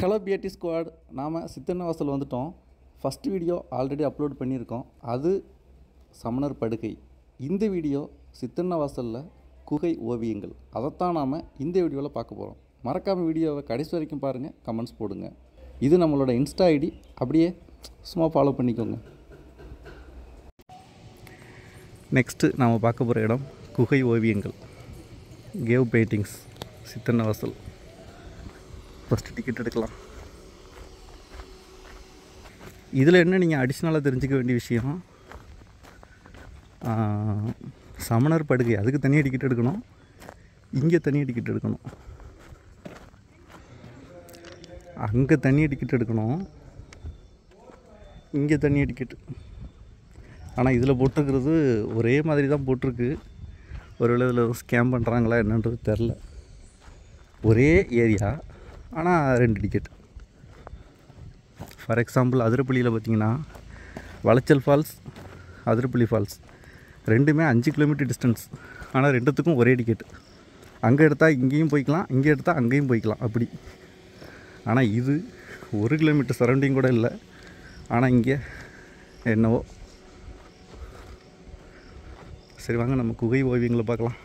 Hello பிஎட்டி squad, நாம் சித்தன்னவாசல் வந்துட்டோம். First video already upload பண்ணியிருக்கோம். அது சமணர் படுகை. இந்த வீடியோ சித்தன்னவாசலில் குகை ஓவியங்கள். அதைத்தான் நாம் இந்த வீடியோவில் பார்க்க போகிறோம். மறக்காமல் வீடியோவை கடைசி வரைக்கும் பாருங்கள், கமெண்ட்ஸ் போடுங்க. இது நம்மளோட இன்ஸ்டா ஐடி, அப்படியே சும்மா ஃபாலோ பண்ணிக்கோங்க. நெக்ஸ்ட்டு நாம் பார்க்க போகிற இடம் குகை ஓவியங்கள், cave paintings, Sittannavasal. First ticket எடுக்கலாம். இதில் என்ன நீங்கள் அடிஷ்னலாக தெரிஞ்சுக்க வேண்டிய விஷயம், சமணர் படுகை அதுக்கு தனியாக டிக்கெட் எடுக்கணும், இங்கே தனியாக டிக்கெட் எடுக்கணும், அங்கே தனியாக டிக்கெட் எடுக்கணும், இங்கே தனியாக டிக்கெட்டு. ஆனால் இதில் போட்டிருக்கிறது ஒரே மாதிரி தான் போட்டிருக்கு. ஒருவேளை இதில் ஸ்கேம் பண்ணுறாங்களா என்னன்றது தெரில. ஒரே ஏரியா ஆனால் 2 டிக்கெட். ஃபார் எக்ஸாம்பிள் அதிரப்பள்ளியில் பார்த்திங்கன்னா வளைச்சல் ஃபால்ஸ், அதிரப்பள்ளி ஃபால்ஸ் ரெண்டுமே 5 கிலோமீட்டர் டிஸ்டன்ஸ். ஆனால் ரெண்டுத்துக்கும் ஒரே டிக்கெட். அங்கே எடுத்தால் இங்கேயும் போய்க்கலாம், இங்கே எடுத்தால் அங்கேயும் போய்க்கலாம் அப்படி. ஆனால் இது 1 கிலோமீட்டர் சரௌண்டிங் கூட இல்லை. ஆனால் இங்கே என்னவோ. சரி வாங்க நம்ம குகை ஓவியங்களை பார்க்கலாம்.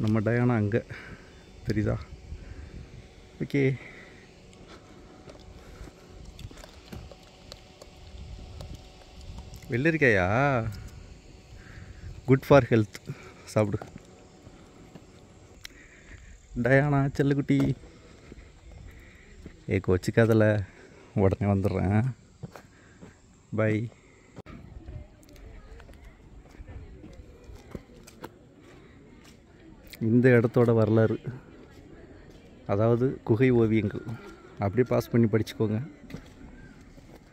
நம்ம டயானா அங்கே தெரியுதா? ஓகே, வெள்ளரிக்காயா? குட் ஃபார் ஹெல்த், சாப்பிடு. டயானா செல்லக்குட்டி, கோச்சிக்காதில், உடனே வந்துடுறேன். பை. இந்த இடத்தோட வரலாறு, அதாவது குகை ஓவியங்கள் அப்படியே பாஸ் பண்ணி படிச்சுக்கோங்க.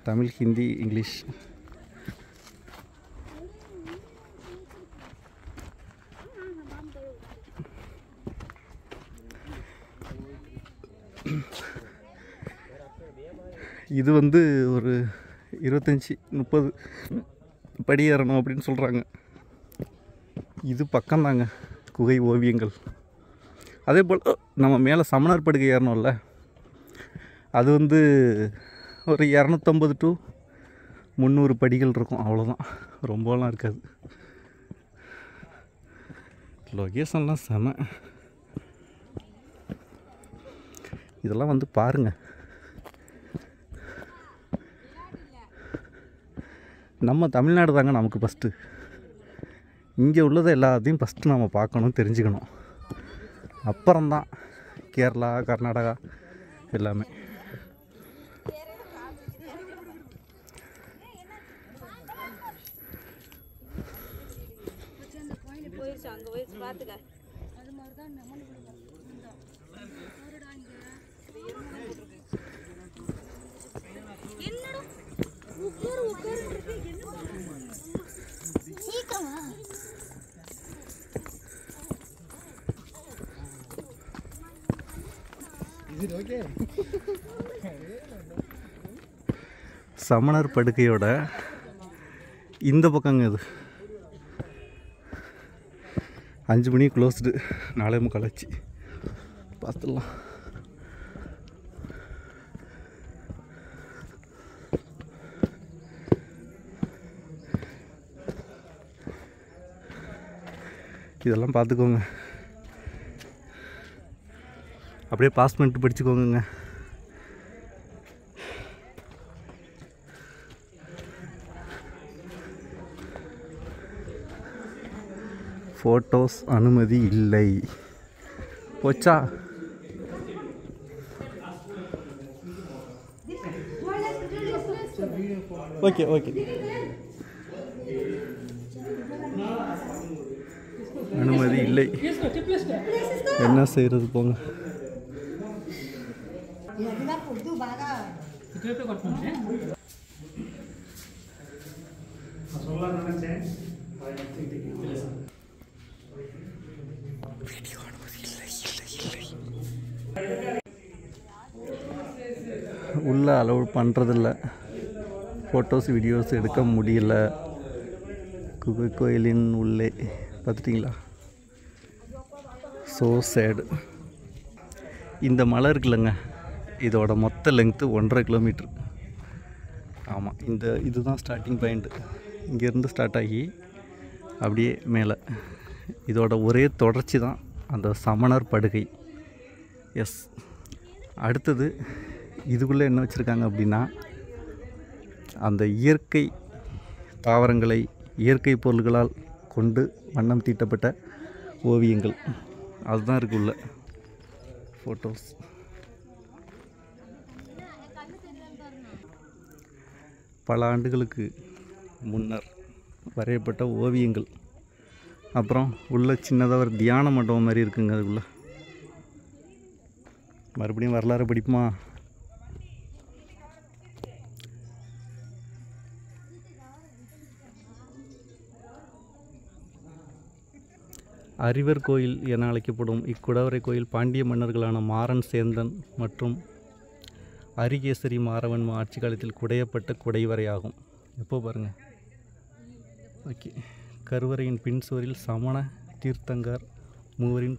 தமிழ், ஹிந்தி, இங்கிலீஷ். இது ஒரு 25-30 படி ஏறணும் அப்படின்னு சொல்கிறாங்க. இது பக்கம்தாங்க குகை ஓவியங்கள். அதே போல் நம்ம மேலே சமணர் படுகை ஏறணும்ல, அது ஒரு 250 to 300 படிகள் இருக்கும், அவ்வளோதான், ரொம்பலாம் இருக்காது. லொகேஷன்லாம் செம. இதெல்லாம் பாருங்கள். நம்ம தமிழ்நாடு தாங்க நமக்கு ஃபஸ்ட்டு. இங்கே உள்ளதை எல்லாத்தையும் ஃபஸ்ட்டு நம்ம பார்க்கணும், தெரிஞ்சுக்கணும். அப்புறம்தான் கேரளா, கர்நாடகா எல்லாமே. சமணர் படுகையோட இந்த பக்கங்க இது 5 மணி க்ளோஸ்டு, 4:45 ஆச்சு. பார்த்துடலாம். இதெல்லாம் பார்த்துக்கோங்க, அப்படியே பாஸ் பண்ணிட்டு படிச்சுக்கோங்க. ஃபோட்டோஸ் அனுமதி இல்லை. போச்சா? ஓகே ஓகே, அனுமதி இல்லை. என்ன செய்கிறது போங்க. உள்ளே அலோவ் பண்ணுறதில்ல, ஃபோட்டோஸ் வீடியோஸ் எடுக்க முடியல. குகை கோயிலின் உள்ளே பார்த்துட்டிங்களா? ஸோ சேடு. இந்த மலை இருக்குல்லங்க, இதோட மொத்த லெங்க்த்து 1.5 கிலோமீட்ரு. ஆமாம், இதுதான் ஸ்டார்டிங் பாயிண்ட்டு. இங்கேருந்து ஸ்டார்ட் ஆகி அப்படியே மேலே இதோட ஒரே தொடர்ச்சி தான் அந்த சமணர் படுகை. எஸ். அடுத்தது இதுக்குள்ளே என்ன வச்சுருக்காங்க அப்படின்னா, அந்த இயற்கை தாவரங்களை இயற்கை பொருள்களால் கொண்டு வண்ணம் தீட்டப்பட்ட ஓவியங்கள் அதுதான் இருக்குள்ள ஃபோட்டோஸ். பல ஆண்டுகளுக்கு முன்னர் வரையப்பட்ட ஓவியங்கள். அப்புறம் உள்ள சின்னதாக ஒரு தியான மண்டபம் மாதிரி இருக்குங்க. அதுக்குள்ளே மறுபடியும் வரலாறு படிப்புமா? அறிவர் கோயில் என அழைக்கப்படும் இக்குடவரை கோயில் பாண்டிய மன்னர்களான மாறன் சேந்தன் மற்றும் அரிகேசரி மாறவன் ஆட்சி காலத்தில் குடையப்பட்ட குடைவரையாகும். எப்போ பாருங்கள். ஓகே. கருவறையின் பின் சுவரில் சமண தீர்த்தங்கர் மூவரின்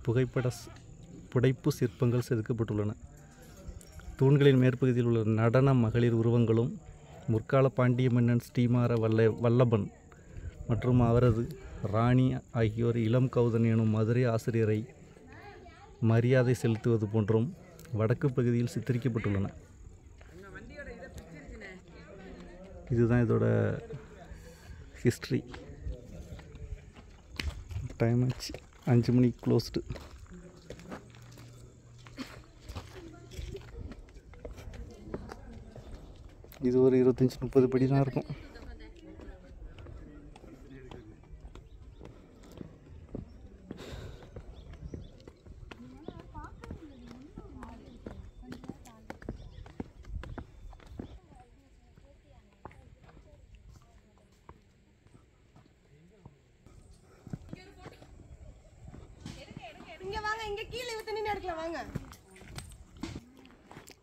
புடைப்பு சிற்பங்கள் செதுக்கப்பட்டுள்ளன. தூண்களின் மேற்பகுதியில் உள்ள நடன மகளிர் உருவங்களும் முற்கால பாண்டிய மன்னன் ஸ்ரீமார வல்லபன் மற்றும் அவரது ராணி ஆகியோர் இளம் கௌதன் எனும் மதுரை ஆசிரியரை மரியாதை செலுத்துவது போன்றும் வடக்கு பகுதியில் சித்தரிக்கப்பட்டுள்ளன. இதுதான் இதோட ஹிஸ்ட்ரி. டைம் ஆச்சு, 5 மணிக்கு க்ளோஸ்டு. இது ஒரு 25-30 படி தான் இருக்கும்.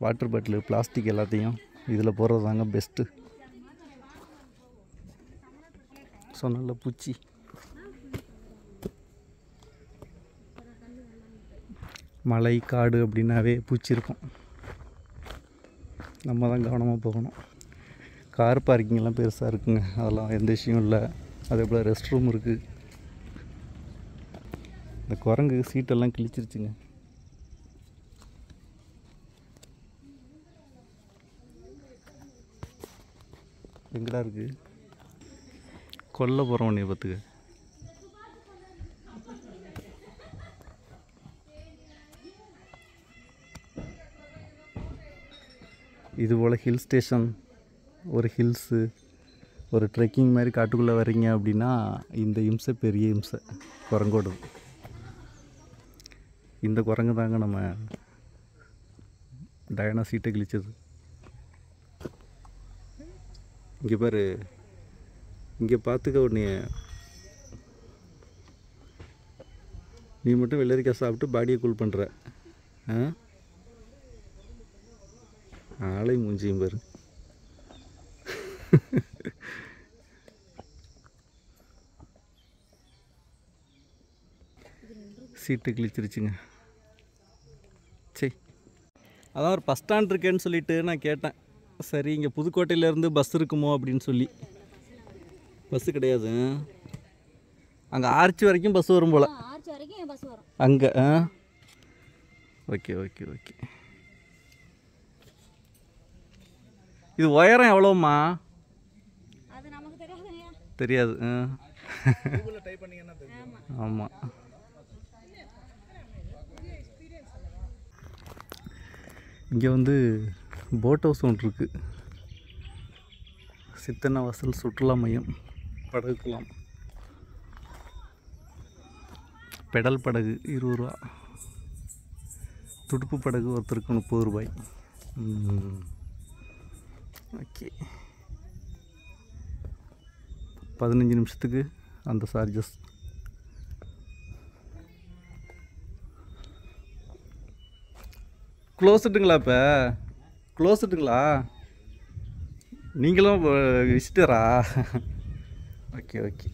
வாட்டர் பாட்டிலு, பிளாஸ்டிக் எல்லாத்தையும் இதில் போடுறது தாங்க பெஸ்ட்டு. சொன்னல பூச்சி. மலை காடு அப்படின்னாவே பூச்சி இருக்கும். நம்ம தான் கவனமாக போகணும். கார் பார்க்கிங்லாம் பெருசாக இருக்குங்க, அதெல்லாம் எந்த விஷயம் இல்லை. அதே போல் ரெஸ்ட் ரூம் இருக்குது. இந்த குரங்கு சீட்டெல்லாம் கிழிச்சிருச்சுங்க. எங்கடா இருக்குது? கொல்ல போகிறோம் உன்னை பார்த்துக்க. இதுபோல் ஹில் ஸ்டேஷன், ஒரு ஹில்ஸு, ஒரு ட்ரெக்கிங் மாதிரி காட்டுக்குள்ளே வர்றீங்க அப்படின்னா இந்த இம்சை பெரிய இம்சை குரங்கோடு. இந்த குரங்கு தாங்க நம்ம டயனா சீட்டை கிழிச்சது. இங்கே பாரு, இங்கே பார்த்துக்க. உடனே நீ மட்டும் வெள்ளரிக்காய் சாப்பிட்டு பாடியை கூல் பண்ணுற. ஆளை மூஞ்சியும் பாரு. சீட்டு கிழிச்சிருச்சுங்க. சரி, அதான் ஒரு பஸ் ஸ்டாண்ட் இருக்கேன்னு சொல்லிட்டு நான் கேட்டேன். சரி, இங்கே புதுக்கோட்டையிலேருந்து பஸ் இருக்குமோ அப்படின்னு சொல்லி. பஸ்ஸு கிடையாது. அங்கே ஆர்ச்சி வரைக்கும் பஸ் வரும் போல். அங்கே ஓகே ஓகே ஓகே. இது உயரம் எவ்வளோம்மா? தெரியாது. ஆமாம். இங்கே வந்து போட் ஹவுஸ் ஒன்று இருக்குது. சித்தன்னவாசல் சுற்றுலா மையம். படகுக்கலாம். பெடல் படகு 20 ரூபா. துடுப்பு படகு ஒருத்தருக்கு 30 ரூபாய். ஓகே. 15 நிமிஷத்துக்கு அந்த சார்ஜஸ். க்ளோஸ்ட்டுங்களா? இப்போ க்ளோஸ்ட்டுங்களா? நீங்களும் விசிட்டரா? Okay okay.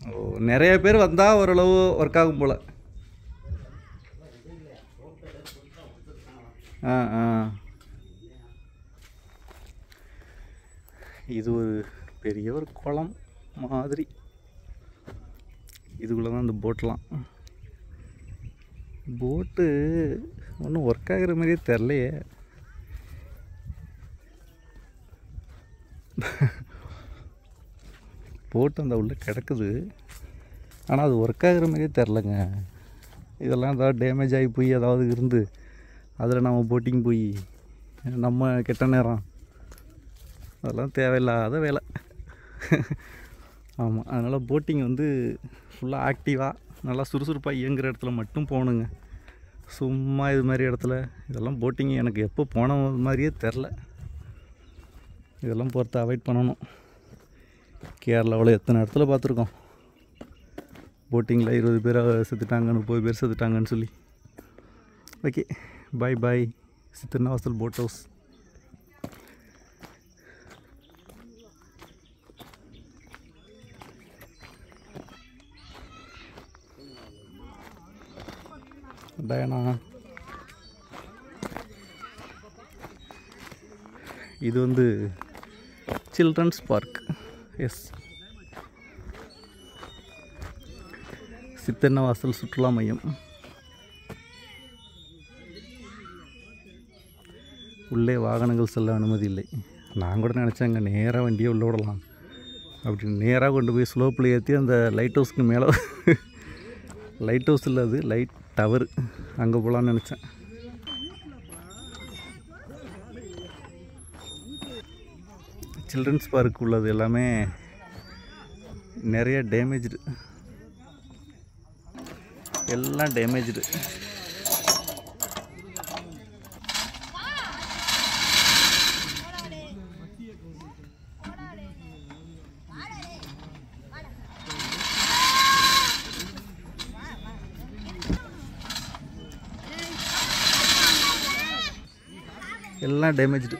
ஓ, நிறைய பேர் வந்தால் ஓரளவு ஒர்க் ஆகும் போல். ஆ ஆ இது ஒரு பெரிய ஒரு குளம் மாதிரி. இதுக்குள்ளே தான் இந்த போட்டெலாம். போட்டு ஒன்றும் ஒர்க் ஆகிற மாதிரியே தெரிலையே. போட்டு அந்த உள்ளே கிடக்குது, ஆனால் அது ஒர்க் ஆகிற மாதிரியே தெரிலங்க. இதெல்லாம் ஏதாவது டேமேஜ் ஆகி போய் ஏதாவது இருந்து அதில் நம்ம போட்டிங் போய் நம்ம கெட்ட நேரம், அதெல்லாம் தேவையில்லாத வேலை. ஆமாம், அதனால் போட்டிங் வந்து ஃபுல்லாக ஆக்டிவாக நல்லா சுறுசுறுப்பாக இயங்குகிற இடத்துல மட்டும் போகணுங்க. சும்மா இது மாதிரி இடத்துல இதெல்லாம் போட்டிங் எனக்கு எப்போ போன மாதிரியே தெரில. இதெல்லாம் பொறுத்து அவாய்ட் பண்ணணும். கேரளாவில் எத்தனை இடத்துல பார்த்துருக்கோம் போட்டிங்கில் 20 பேர் செத்துட்டாங்க, 30 பேர் செத்துட்டாங்கன்னு சொல்லி. Okay, bye bye. Sittannavasal boat house. Diana, இது வந்து சில்ட்ரன்ஸ் பார்க். எஸ், சித்தன்னவாசல் சுற்றுலா மையம். உள்ளே வாகனங்கள் செல்ல அனுமதி இல்லை. நான் கூட நினச்சேங்க நேராக வண்டியை உள்ளே விடலாம் அப்படின்னு. நேராக கொண்டு போய் ஸ்லோப்பில் ஏற்றி அந்த லைட் ஹவுஸ்க்கு மேலே, லைட் ஹவுஸ் இல்லை அது லைட் டவர், அங்கே போகலான்னு நினச்சேன். சில்ட்ரன்ஸ் பார்க் உள்ளது எல்லாமே நிறைய டேமேஜ்டு, எல்லாம் டேமேஜ்டு. எல்லாம் டேமேஜ்டு.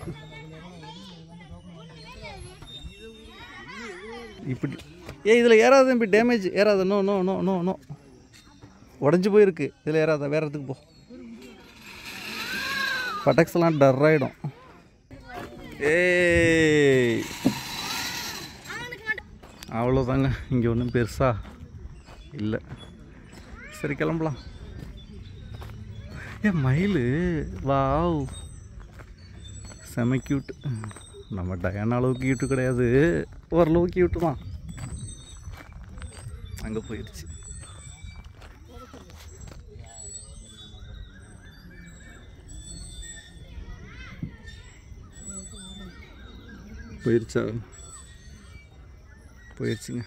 இப்படி இதில் ஏறாத, இப்படி டேமேஜ் ஏறாத. No no no no no, உடஞ்சி போயிருக்கு. இதில் ஏறாத, வேறு இடத்துக்கு போ. பட்டக்ஸ்லாம் டர் ஆகிடும். ஏய், அவ்வளோதாங்க, இங்கே ஒன்றும் பெருசா இல்லை. சரி, கிளம்பலாம். மயில், வாவ், செம க்யூட். நம்ம டயானா அளவுக்கு க்யூட்டு கிடையாது, ஓரளவுக்கு க்யூட்டு தான். அங்கே போயிடுச்சு. போயிடுச்சுங்க.